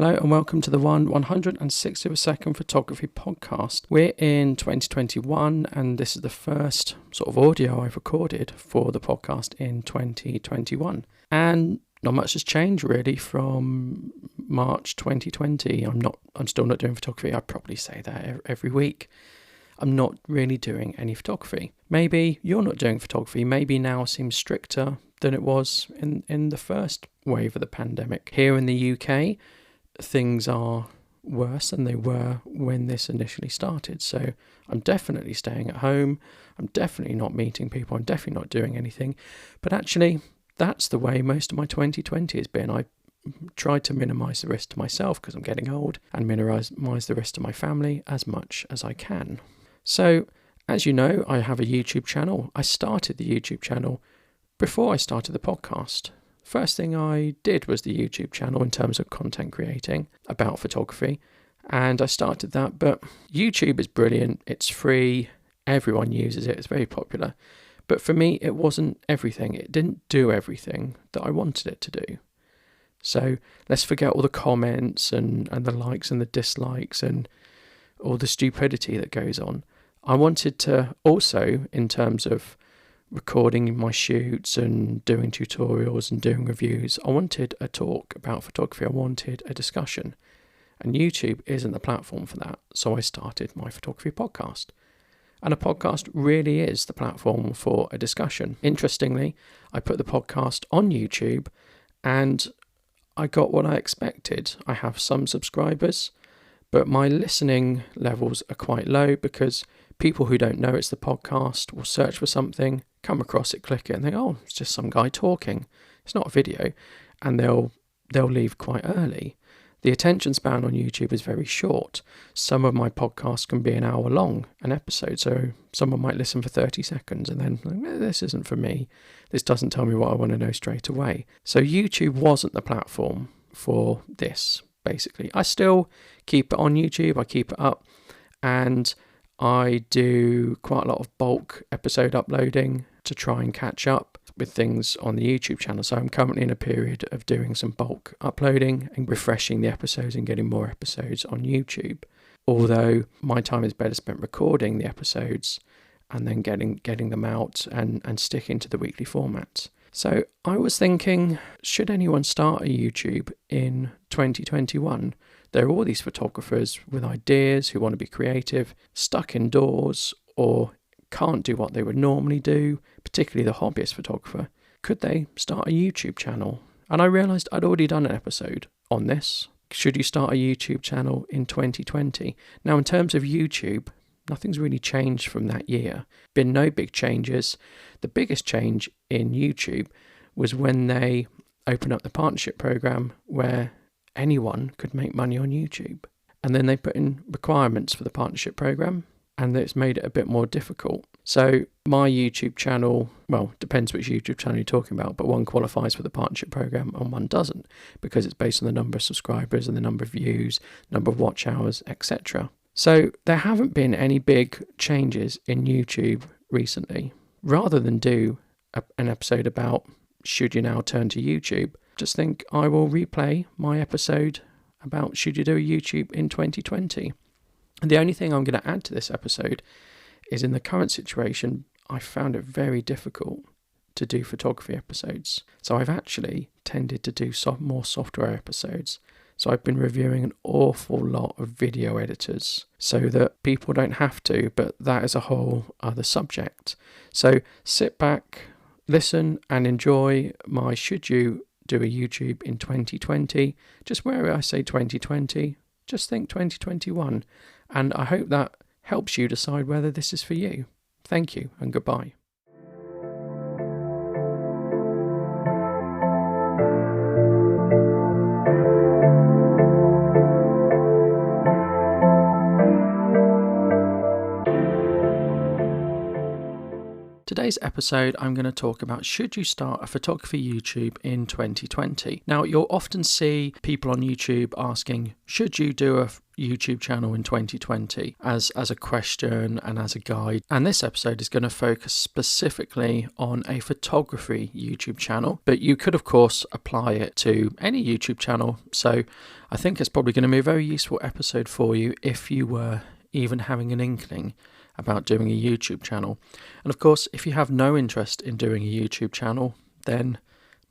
Hello and welcome to the 160th Photography Podcast. We're in 2021 and this is the first sort of audio I've recorded for the podcast in 2021. And not much has changed really from March 2020. I'm still not doing photography. I probably say that every week. I'm not really doing any photography. Maybe you're not doing photography. Maybe now seems stricter than it was in the first wave of the pandemic. Here in the UK, things are worse than they were when this initially started. So I'm definitely staying at home. I'm definitely not meeting people. I'm definitely not doing anything. But actually, that's the way most of my 2020 has been. I tried to minimise the risk to myself because I'm getting old and minimise the risk to my family as much as I can. So, as you know, I have a YouTube channel. I started the YouTube channel before I started the podcast. First thing I did was the YouTube channel in terms of content creating about photography, and I started that. But YouTube is brilliant, it's free, everyone uses it, it's very popular. But for me, it wasn't everything. It didn't do everything that I wanted it to do. So let's forget all the comments and the likes and the dislikes and all the stupidity that goes on. I wanted to also, in terms of recording my shoots and doing tutorials and doing reviews, I wanted a talk about photography. I wanted a discussion, and YouTube isn't the platform for that. So I started my photography podcast, and a podcast really is the platform for a discussion. Interestingly, I put the podcast on YouTube and I got what I expected. I have some subscribers, but my listening levels are quite low because people who don't know it's the podcast will search for something, come across it, click it, and think, oh, it's just some guy talking. It's not a video, and they'll leave quite early. The attention span on YouTube is very short. Some of my podcasts can be an hour long, an episode, so someone might listen for 30 seconds and then, this isn't for me. This doesn't tell me what I want to know straight away. So YouTube wasn't the platform for this, basically. I still keep it on YouTube, I keep it up, and I do quite a lot of bulk episode uploading to try and catch up with things on the YouTube channel. So I'm currently in a period of doing some bulk uploading and refreshing the episodes and getting more episodes on YouTube. Although my time is better spent recording the episodes and then getting them out and sticking to the weekly format. So I was thinking, should anyone start a YouTube in 2021? There are all these photographers with ideas who want to be creative, stuck indoors, or can't do what they would normally do, particularly the hobbyist photographer. Could they start a YouTube channel? And I realised I'd already done an episode on this. Should you start a YouTube channel in 2020? Now, in terms of YouTube, nothing's really changed from that year. Been no big changes. The biggest change in YouTube was when they opened up the partnership program where anyone could make money on YouTube. And then they put in requirements for the partnership program, and it's made it a bit more difficult. So my YouTube channel, well, depends which YouTube channel you're talking about, but one qualifies for the partnership program and one doesn't, because it's based on the number of subscribers and the number of views, number of watch hours, etc. So there haven't been any big changes in YouTube recently. Rather than do an episode about should you now turn to YouTube, just think I will replay my episode about should you do a YouTube in 2020. And the only thing I'm going to add to this episode is, in the current situation, I found it very difficult to do photography episodes. So I've actually tended to do some more software episodes. So I've been reviewing an awful lot of video editors so that people don't have to, but that is a whole other subject. So sit back, listen and enjoy my should you do a YouTube in 2020. Just where I say 2020, just think 2021. And I hope that helps you decide whether this is for you. Thank you and goodbye. Today's today's episode, I'm going to talk about should you start a photography YouTube in 2020. Now, you'll often see people on YouTube asking, should you do a YouTube channel in 2020 as a question and as a guide. And this episode is going to focus specifically on a photography YouTube channel, but you could of course apply it to any YouTube channel. So I think it's probably going to be a very useful episode for you if you were even having an inkling about doing a YouTube channel. And of course, if you have no interest in doing a YouTube channel, then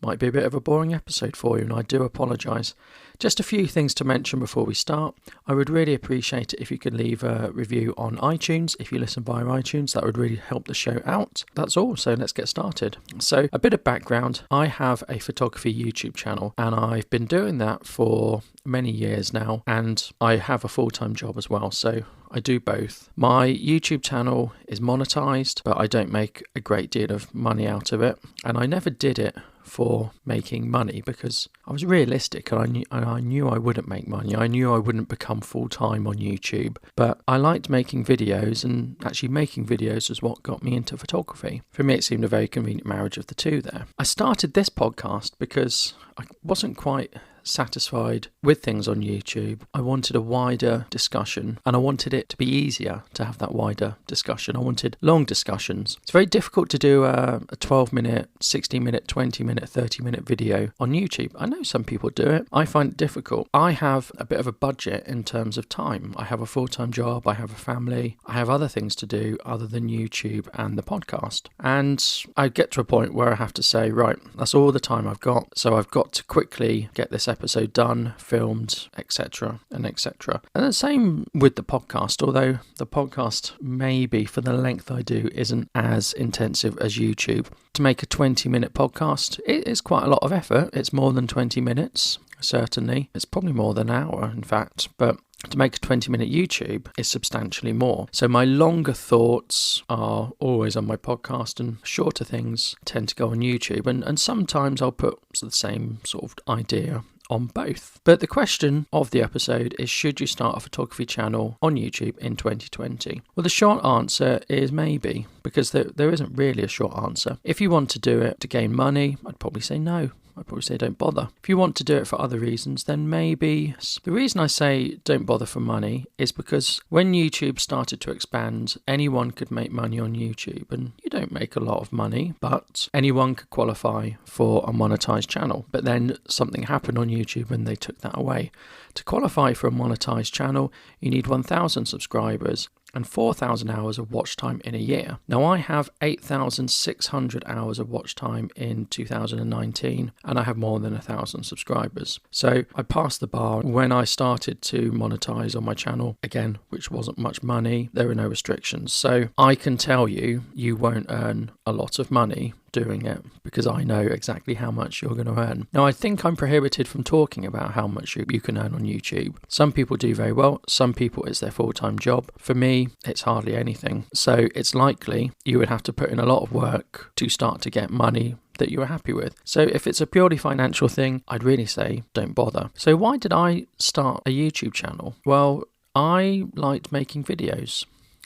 might be a bit of a boring episode for you, and I do apologise. Just a few things to mention before we start. I would really appreciate it if you could leave a review on iTunes. If you listen via iTunes, that would really help the show out. That's all, so let's get started. So a bit of background. I have a photography YouTube channel, and I've been doing that for many years now, and I have a full-time job as well, so I do both. My YouTube channel is monetized, but I don't make a great deal of money out of it, and I never did it for making money because I was realistic, and I knew I wouldn't make money. I knew I wouldn't become full-time on YouTube, but I liked making videos, and actually making videos was what got me into photography. For me, it seemed a very convenient marriage of the two there. I started this podcast because I wasn't quite satisfied with things on YouTube. I wanted a wider discussion, and I wanted it to be easier to have that wider discussion. I wanted long discussions. It's very difficult to do a 12-minute, 60-minute, 20-minute, 30-minute video on YouTube. I know some people do it. I find it difficult. I have a bit of a budget in terms of time. I have a full-time job. I have a family. I have other things to do other than YouTube and the podcast. And I get to a point where I have to say, right, that's all the time I've got. So I've got to quickly get this episode done, filmed, etc. and etc. And the same with the podcast, although the podcast maybe for the length I do isn't as intensive as YouTube. To make a 20-minute podcast, it is quite a lot of effort. It's more than 20 minutes, certainly. It's probably more than an hour, in fact, but to make a 20-minute YouTube is substantially more. So my longer thoughts are always on my podcast, and shorter things tend to go on YouTube. And sometimes I'll put the same sort of idea on both. But the question of the episode is, should you start a photography channel on YouTube in 2020? Well, the short answer is maybe, because there isn't really a short answer. If you want to do it to gain money, I'd probably say no. I'd probably say don't bother. If you want to do it for other reasons, then maybe. The reason I say don't bother for money is because when YouTube started to expand, anyone could make money on YouTube, and you don't make a lot of money, but anyone could qualify for a monetized channel. But then something happened on YouTube and they took that away. To qualify for a monetized channel, you need 1,000 subscribers and 4,000 hours of watch time in a year. Now, I have 8,600 hours of watch time in 2019, and I have more than 1,000 subscribers. So I passed the bar when I started to monetize on my channel, again, which wasn't much money. There were no restrictions. So I can tell you, you won't earn a lot of money doing it, because I know exactly how much you're going to earn. Now, I think I'm prohibited from talking about how much you can earn on YouTube. Some people do very well. Some people, it's their full-time job. For me, it's hardly anything. So it's likely you would have to put in a lot of work to start to get money that you are happy with. So if it's a purely financial thing, I'd really say don't bother. So why did I start a YouTube channel? Well, I liked making videos.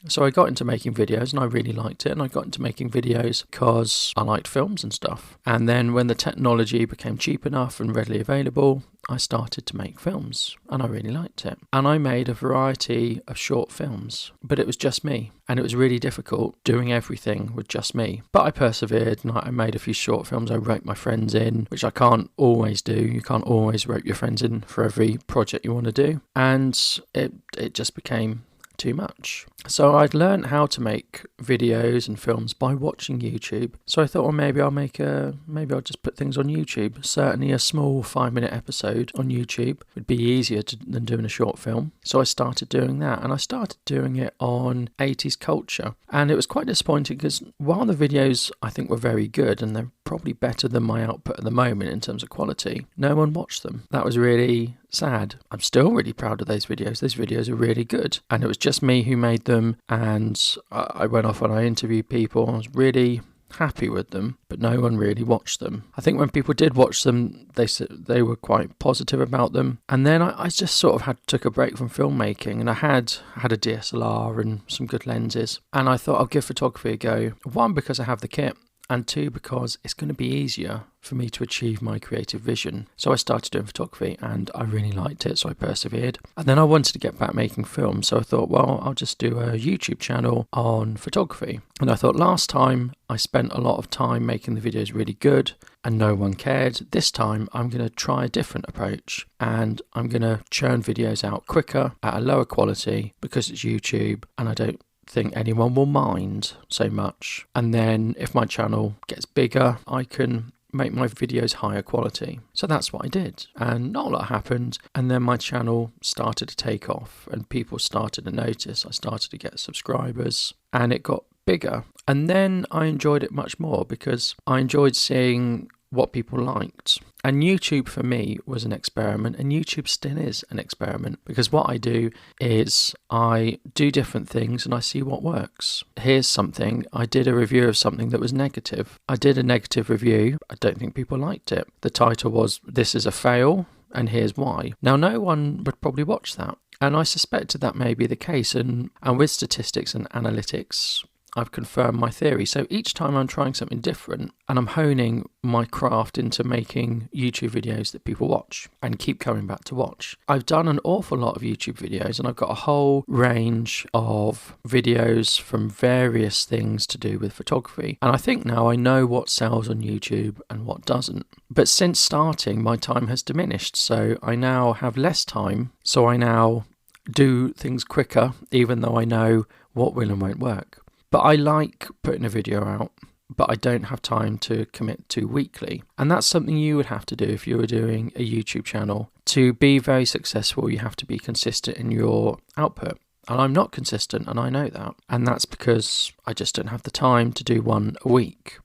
So I got into making videos, and I really liked it, and I got into making videos because I liked films and stuff. And then when the technology became cheap enough and readily available, I started to make films, and I really liked it. And I made a variety of short films, but it was just me, and it was really difficult doing everything with just me. But I persevered, and I made a few short films. I wrote my friends in, which I can't always do. You can't always rope your friends in for every project you want to do. And it just became too much. So I'd learned how to make videos and films by watching YouTube. So I thought, well, maybe I'll just put things on YouTube. Certainly a small 5-minute episode on YouTube would be easier than doing a short film. So I started doing that, and I started doing it on 80s culture. And it was quite disappointing because while the videos I think were very good, and they're probably better than my output at the moment in terms of quality, no one watched them. That was really sad. I'm still really proud of those videos. Those videos are really good. And it was just me who made them, and I went off and I interviewed people. I was really happy with them, but no one really watched them. I think when people did watch them, they said they were quite positive about them. And then I just sort of took a break from filmmaking, and I had a DSLR and some good lenses, and I thought I'll give photography a go. One, because I have the kit, and two, because it's going to be easier for me to achieve my creative vision. So I started doing photography and I really liked it, so I persevered. And then I wanted to get back making films, so I thought, well, I'll just do a YouTube channel on photography. And I thought last time I spent a lot of time making the videos really good and no one cared. This time I'm going to try a different approach, and I'm going to churn videos out quicker at a lower quality because it's YouTube and I don't think anyone will mind so much. And then if my channel gets bigger, I can make my videos higher quality. So that's what I did, and not a lot happened, and then my channel started to take off and people started to notice. I started to get subscribers and it got bigger, and then I enjoyed it much more because I enjoyed seeing what people liked. And YouTube for me was an experiment, and YouTube still is an experiment, because what I do is I do different things and I see what works. Here's something. I did a review of something that was negative. I did a negative review. I don't think people liked it. The title was "This is a fail and here's why." Now, no one would probably watch that, and I suspected that may be the case, and with statistics and analytics I've confirmed my theory. So each time I'm trying something different and I'm honing my craft into making YouTube videos that people watch and keep coming back to watch. I've done an awful lot of YouTube videos, and I've got a whole range of videos from various things to do with photography. And I think now I know what sells on YouTube and what doesn't. But since starting, my time has diminished. So I now have less time. So I now do things quicker, even though I know what will and won't work. But I like putting a video out, but I don't have time to commit to weekly. And that's something you would have to do if you were doing a YouTube channel. To be very successful, you have to be consistent in your output. And I'm not consistent, and I know that. And that's because I just don't have the time to do one a week.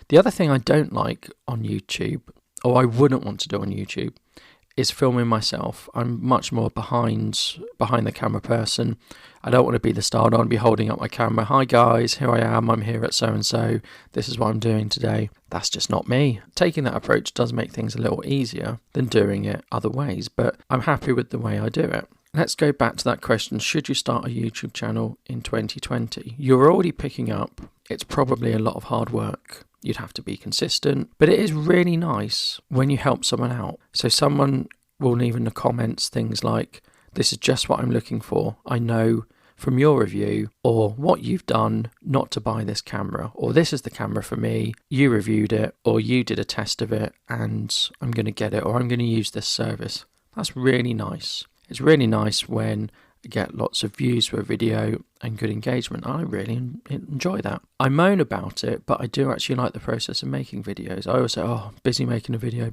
The other thing I don't like on YouTube, or I wouldn't want to do on YouTube, is filming myself. I'm much more behind the camera person. I don't want to be the star. I don't want to be holding up my camera. Hi guys, here I am. I'm here at so-and-so. This is what I'm doing today. That's just not me. Taking that approach does make things a little easier than doing it other ways, but I'm happy with the way I do it. Let's go back to that question. Should you start a YouTube channel in 2020? You're already picking up. It's probably a lot of hard work. You'd have to be consistent, but it is really nice when you help someone out. So someone will leave in the comments things like, "This is just what I'm looking for. I know from your review or what you've done not to buy this camera, or this is the camera for me. You reviewed it, or you did a test of it and I'm going to get it, or I'm going to use this service." That's really nice. It's really nice when I get lots of views for a video and good engagement. I really enjoy that. I moan about it, but I do actually like the process of making videos. I always say, "Oh, busy making a video.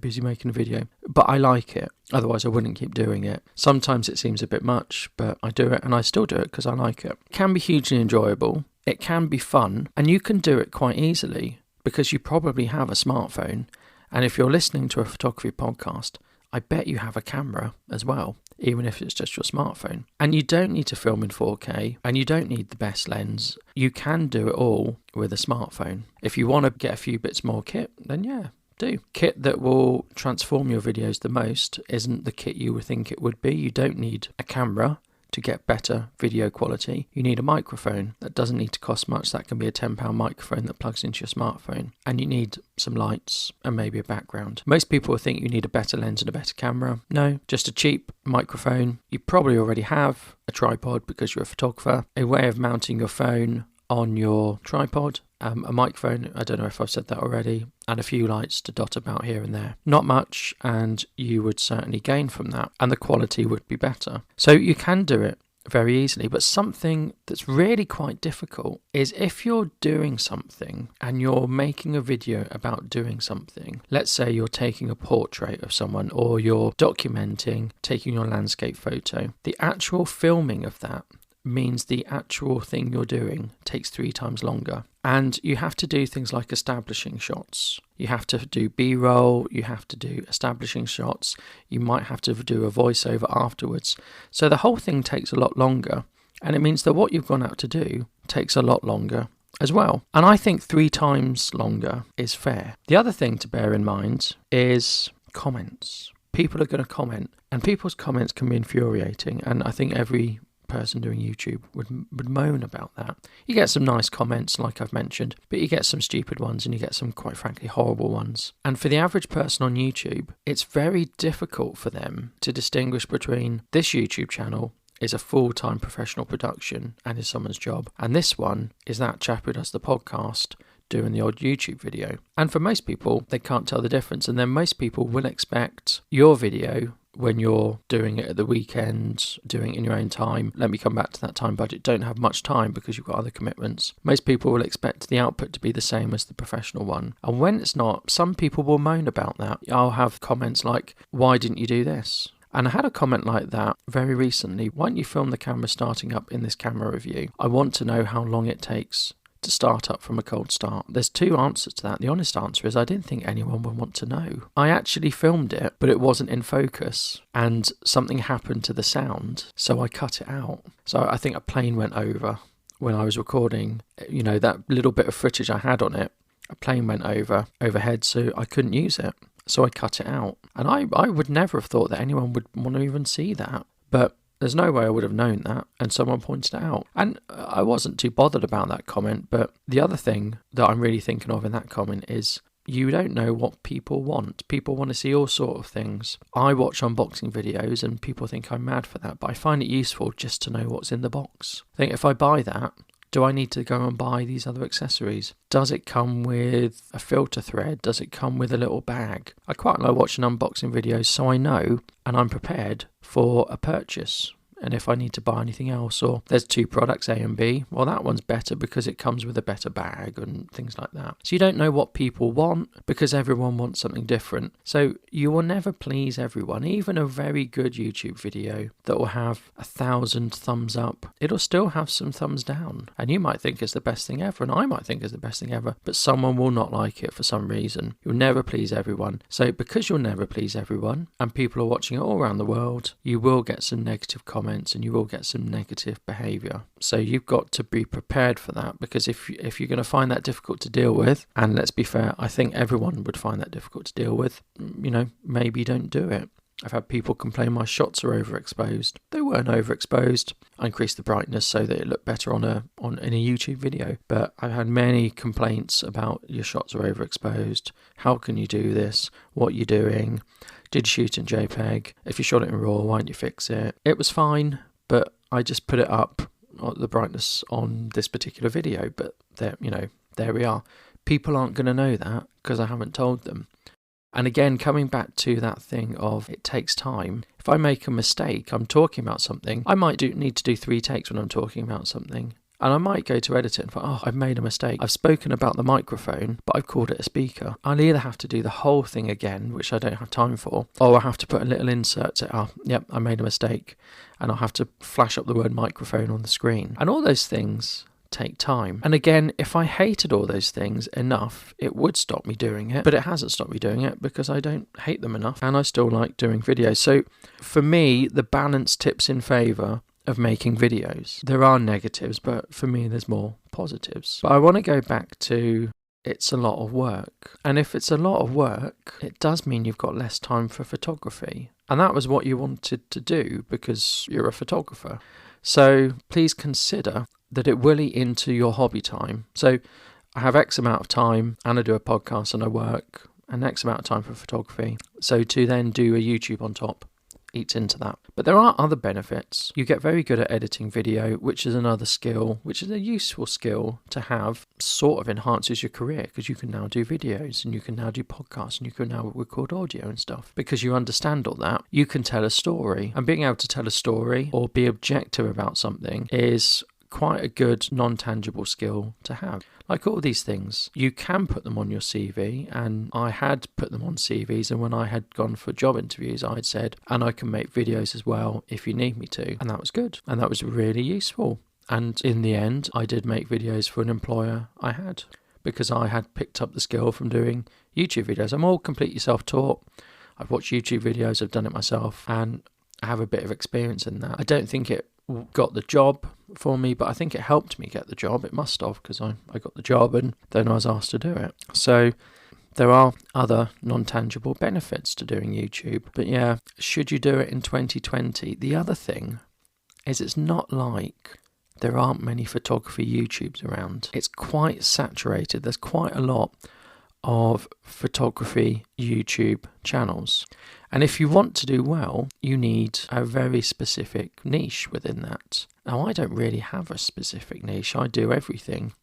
But I like it. Otherwise, I wouldn't keep doing it. Sometimes it seems a bit much, but I do it, and I still do it because I like it. It can be hugely enjoyable. It can be fun, and you can do it quite easily because you probably have a smartphone. And if you're listening to a photography podcast, I bet you have a camera as well, even if it's just your smartphone. And you don't need to film in 4K, and you don't need the best lens. You can do it all with a smartphone. If you want to get a few bits more kit, then yeah, do. Kit that will transform your videos the most isn't the kit you would think it would be. You don't need a camera to get better video quality. You need a microphone. That doesn't need to cost much. That can be a £10 microphone that plugs into your smartphone. And you need some lights and maybe a background. Most people think you need a better lens and a better camera. No, just a cheap microphone. You probably already have a tripod because you're a photographer. A way of mounting your phone on your tripod, a microphone, I don't know if I've said that already, and a few lights to dot about here and there. Not much, and you would certainly gain from that, and the quality would be better. So you can do it very easily, but something that's really quite difficult is if you're doing something and you're making a video about doing something. Let's say you're taking a portrait of someone, or you're documenting, taking your landscape photo. The actual filming of that means the actual thing you're doing takes 3 times longer. And you have to do things like establishing shots. You have to do B-roll, you have to do establishing shots, you might have to do a voiceover afterwards. So the whole thing takes a lot longer, and it means that what you've gone out to do takes a lot longer as well. And I think 3 times longer is fair. The other thing to bear in mind is comments. People are going to comment, and people's comments can be infuriating, and I think every person doing YouTube would moan about that. You get some nice comments, like I've mentioned, but you get some stupid ones and you get some, quite frankly, horrible ones. And for the average person on YouTube, it's very difficult for them to distinguish between this YouTube channel is a full-time professional production and is someone's job, and this one is that chap who does the podcast doing the odd YouTube video. And for most people, they can't tell the difference, and then most people will expect your video when you're doing it at the weekend, doing it in your own time. Let me come back to that time budget. Don't have much time because you've got other commitments. Most people will expect the output to be the same as the professional one. And when it's not, some people will moan about that. I'll have comments like, why didn't you do this? And I had a comment like that very recently. Why don't you film the camera starting up in this camera review? I want to know how long it takes to start up from a cold start. There's 2 answers to that. The honest answer is I didn't think anyone would want to know. I actually filmed it, but it wasn't in focus, and something happened to the sound, so I cut it out. So I think a plane went over when I was recording. You know, that little bit of footage I had on it, a plane went overhead, so I couldn't use it. So I cut it out. And I would never have thought that anyone would want to even see that. But there's no way I would have known that, and someone pointed it out. And I wasn't too bothered about that comment, but the other thing that I'm really thinking of in that comment is you don't know what people want. People want to see all sort of things. I watch unboxing videos and people think I'm mad for that, but I find it useful just to know what's in the box. I think if I buy that, do I need to go and buy these other accessories? Does it come with a filter thread? Does it come with a little bag? I quite like watching unboxing videos so I know and I'm prepared for a purchase. And if I need to buy anything else, or there's 2 products, A and B, well, that one's better because it comes with a better bag and things like that. So you don't know what people want because everyone wants something different. So you will never please everyone. Even a very good YouTube video that will have 1,000 thumbs up, it'll still have some thumbs down. And you might think it's the best thing ever, and I might think it's the best thing ever, but someone will not like it for some reason. You'll never please everyone. So because you'll never please everyone, and people are watching it all around the world, you will get some negative comments and you will get some negative behavior. So you've got to be prepared for that, because if you're going to find that difficult to deal with, and let's be fair, I think everyone would find that difficult to deal with, you know, maybe don't do it. I've had people complain my shots are overexposed. They weren't overexposed. I increased the brightness so that it looked better in a YouTube video. But I've had many complaints about your shots are overexposed. How can you do this? What are you doing? Did you shoot in JPEG? If you shot it in RAW, why didn't you fix it? It was fine, but I just put it up, the brightness on this particular video. But there we are. People aren't going to know that because I haven't told them. And again, coming back to that thing of it takes time. If I make a mistake, I'm talking about something, I might need to do 3 takes when I'm talking about something. And I might go to edit it and think, I've made a mistake. I've spoken about the microphone, but I've called it a speaker. I'll either have to do the whole thing again, which I don't have time for, or I have to put a little insert to, I made a mistake. And I'll have to flash up the word microphone on the screen. And all those things take time. And again, if I hated all those things enough, it would stop me doing it, but it hasn't stopped me doing it because I don't hate them enough and I still like doing videos. So for me, the balance tips in favour of making videos. There are negatives, but for me there's more positives. But I want to go back to it's a lot of work. And if it's a lot of work, it does mean you've got less time for photography. And that was what you wanted to do because you're a photographer. So please consider that it will eat into your hobby time. So I have X amount of time and I do a podcast and I work, and X amount of time for photography. So to then do a YouTube on top eats into that. But there are other benefits. You get very good at editing video, which is another skill, which is a useful skill to have, sort of enhances your career because you can now do videos and you can now do podcasts and you can now record audio and stuff. Because you understand all that, you can tell a story, and being able to tell a story or be objective about something is quite a good non-tangible skill to have. Like all these things, you can put them on your CV, and I had put them on CVs, and when I had gone for job interviews, I'd said, and I can make videos as well if you need me to, and that was good, and that was really useful. And in the end, I did make videos for an employer I had, because I had picked up the skill from doing YouTube videos. I'm all completely self-taught. I've watched YouTube videos, I've done it myself, and I have a bit of experience in that. I don't think it got the job for me, but I think it helped me get the job. It must have, because I got the job and then I was asked to do it. So there are other non-tangible benefits to doing YouTube. But yeah, should you do it in 2020? The other thing is it's not like there aren't many photography YouTubes around. It's quite saturated. There's quite a lot of photography YouTube channels. And if you want to do well, you need a very specific niche within that. Now, I don't really have a specific niche. I do everything.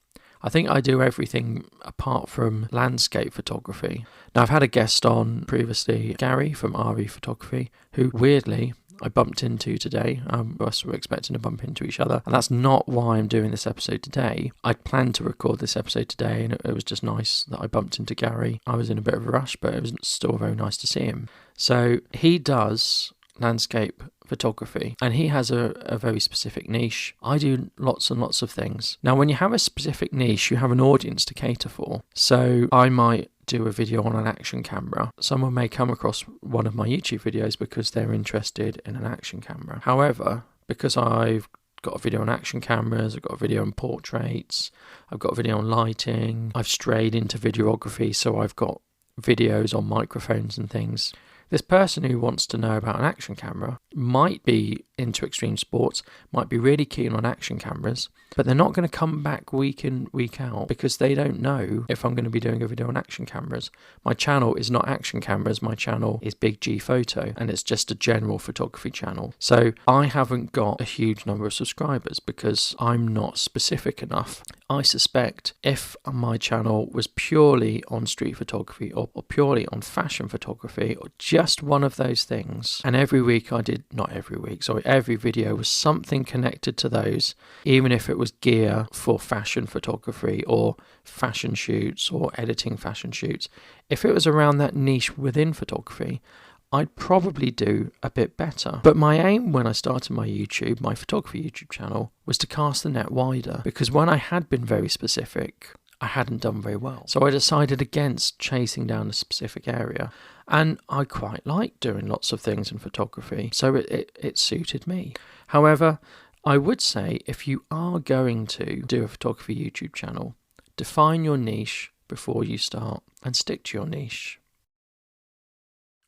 I think I do everything apart from landscape photography. Now, I've had a guest on previously, Gary from RE Photography, who weirdly I bumped into today. Us were expecting to bump into each other, and that's not why I'm doing this episode today. I planned to record this episode today, and it was just nice that I bumped into Gary. I was in a bit of a rush, but it was still very nice to see him. So he does landscape photography, and he has a very specific niche. I do lots and lots of things. Now, when you have a specific niche, you have an audience to cater for. So I might do a video on an action camera. Someone may come across one of my YouTube videos because they're interested in an action camera. However, because I've got a video on action cameras, I've got a video on portraits, I've got a video on lighting, I've strayed into videography, so I've got videos on microphones and things. This person who wants to know about an action camera might be into extreme sports, might be really keen on action cameras, but they're not going to come back week in, week out because they don't know if I'm going to be doing a video on action cameras. My channel is not action cameras, my channel is Big G Photo, and it's just a general photography channel. So I haven't got a huge number of subscribers because I'm not specific enough. I suspect if my channel was purely on street photography or purely on fashion photography or just one of those things, and every video was something connected to those, even if it was gear for fashion photography or fashion shoots or editing fashion shoots, if it was around that niche within photography, I'd probably do a bit better. But my aim when I started my photography YouTube channel, was to cast the net wider, because when I had been very specific, I hadn't done very well. So I decided against chasing down a specific area. And I quite like doing lots of things in photography, so it suited me. However, I would say if you are going to do a photography YouTube channel, define your niche before you start and stick to your niche.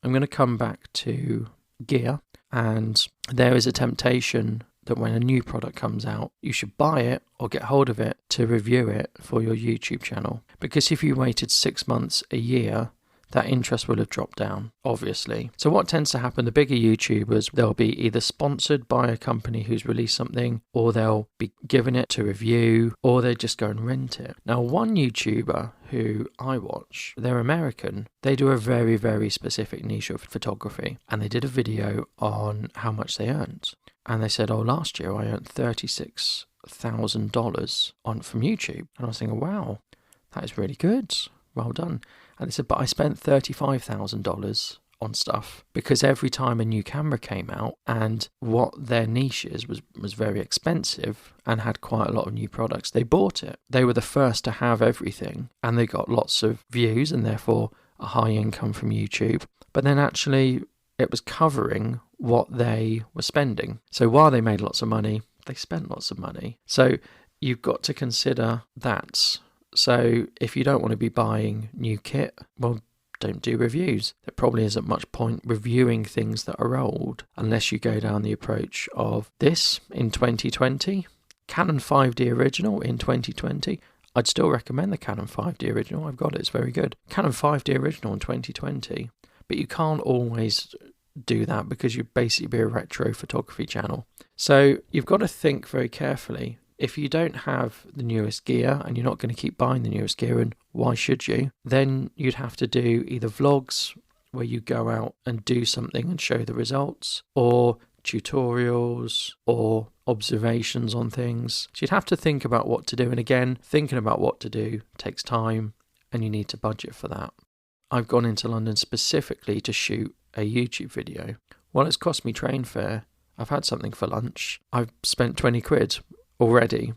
I'm going to come back to gear, and there is a temptation that when a new product comes out, you should buy it or get hold of it to review it for your YouTube channel. Because if you waited 6 months, a year, that interest will have dropped down, obviously. So what tends to happen, the bigger YouTubers, they'll be either sponsored by a company who's released something, or they'll be given it to review, or they just go and rent it. Now, one YouTuber who I watch, they're American. They do a very, very specific niche of photography, and they did a video on how much they earned. And they said, last year I earned $36,000 from YouTube. And I was thinking, wow, that is really good. Well done. And they said, but I spent $35,000 on stuff because every time a new camera came out, and what their niche was very expensive and had quite a lot of new products, they bought it. They were the first to have everything, and they got lots of views and therefore a high income from YouTube. But then actually it was covering what they were spending. So while they made lots of money, they spent lots of money. So you've got to consider that. So if you don't want to be buying new kit, well, don't do reviews. There probably isn't much point reviewing things that are old unless you go down the approach of this in 2020, Canon 5D original in 2020. I'd still recommend the Canon 5D original. I've got it, it's very good. Canon 5D original in 2020. But you can't always do that because you'd basically be a retro photography channel. So you've got to think very carefully. If you don't have the newest gear and you're not going to keep buying the newest gear, and why should you, then you'd have to do either vlogs where you go out and do something and show the results, or tutorials or observations on things. So you'd have to think about what to do. And again, thinking about what to do takes time and you need to budget for that. I've gone into London specifically to shoot a YouTube video. Well, it's cost me train fare. I've had something for lunch. I've spent 20 quid already,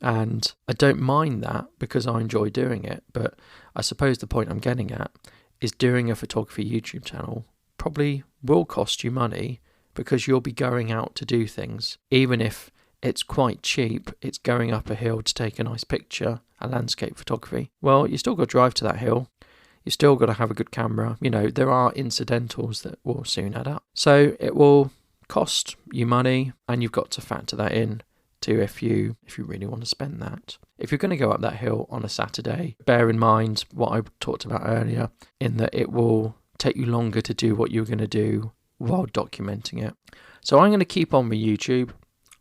and I don't mind that because I enjoy doing it. But I suppose the point I'm getting at is doing a photography YouTube channel probably will cost you money because you'll be going out to do things. Even if it's quite cheap, it's going up a hill to take a nice picture, a landscape photography. Well, you still got to drive to that hill. You still got to have a good camera. There are incidentals that will soon add up. So it will cost you money, and you've got to factor that in too if you really want to spend that. If you're going to go up that hill on a Saturday, bear in mind what I talked about earlier, in that it will take you longer to do what you're going to do while documenting it. So I'm going to keep on with YouTube.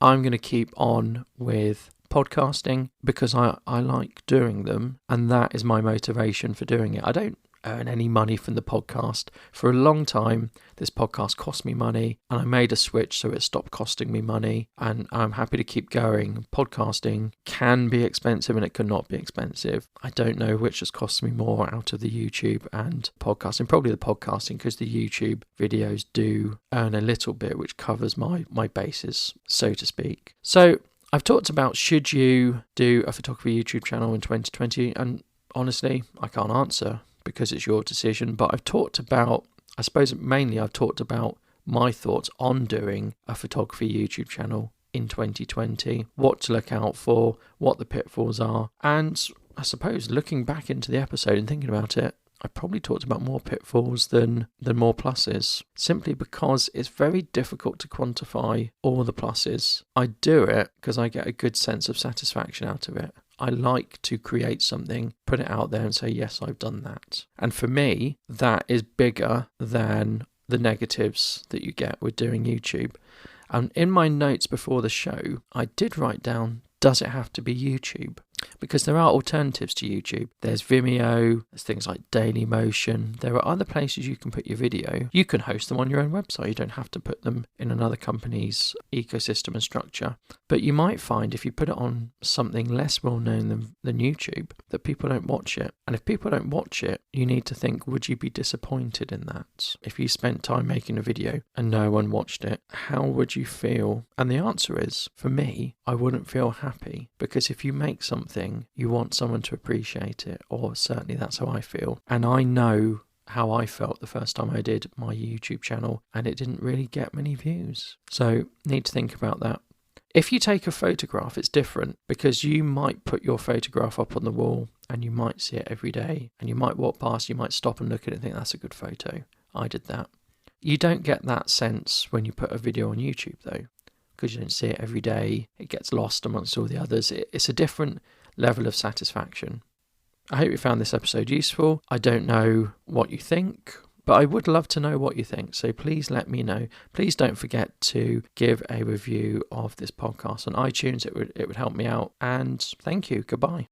I'm going to keep on with podcasting because I like doing them, and that is my motivation for doing it. I don't earn any money from the podcast. For a long time, this podcast cost me money, and I made a switch so it stopped costing me money, and I'm happy to keep going. Podcasting can be expensive and it cannot be expensive. I don't know which has cost me more out of the YouTube and podcasting. Probably the podcasting, because the YouTube videos do earn a little bit, which covers my bases, so to speak. So I've talked about, should you do a photography YouTube channel in 2020? And honestly, I can't answer because it's your decision. But I've talked about, I suppose mainly I've talked about my thoughts on doing a photography YouTube channel in 2020, what to look out for, what the pitfalls are. And I suppose looking back into the episode and thinking about it, I probably talked about more pitfalls than more pluses, simply because it's very difficult to quantify all the pluses. I do it because I get a good sense of satisfaction out of it. I like to create something, put it out there and say, yes, I've done that. And for me, that is bigger than the negatives that you get with doing YouTube. And in my notes before the show, I did write down, does it have to be YouTube? Because there are alternatives to YouTube. There's Vimeo, there's things like Dailymotion. There are other places you can put your video. You can host them on your own website. You don't have to put them in another company's ecosystem and structure. But you might find if you put it on something less well known than YouTube, that people don't watch it. And if people don't watch it, you need to think, would you be disappointed in that? If you spent time making a video and no one watched it, how would you feel? And the answer is, for me, I wouldn't feel happy, because if you make something, you want someone to appreciate it, or certainly that's how I feel. And I know how I felt the first time I did my YouTube channel, and it didn't really get many views. So need to think about that. If you take a photograph, it's different, because you might put your photograph up on the wall and you might see it every day, and you might walk past, you might stop and look at it and think that's a good photo. I did that. You don't get that sense when you put a video on YouTube though, because you don't see it every day. It gets lost amongst all the others. It's a different level of satisfaction. I hope you found this episode useful. I don't know what you think, but I would love to know what you think. So please let me know. Please don't forget to give a review of this podcast on iTunes. It would help me out. And thank you. Goodbye.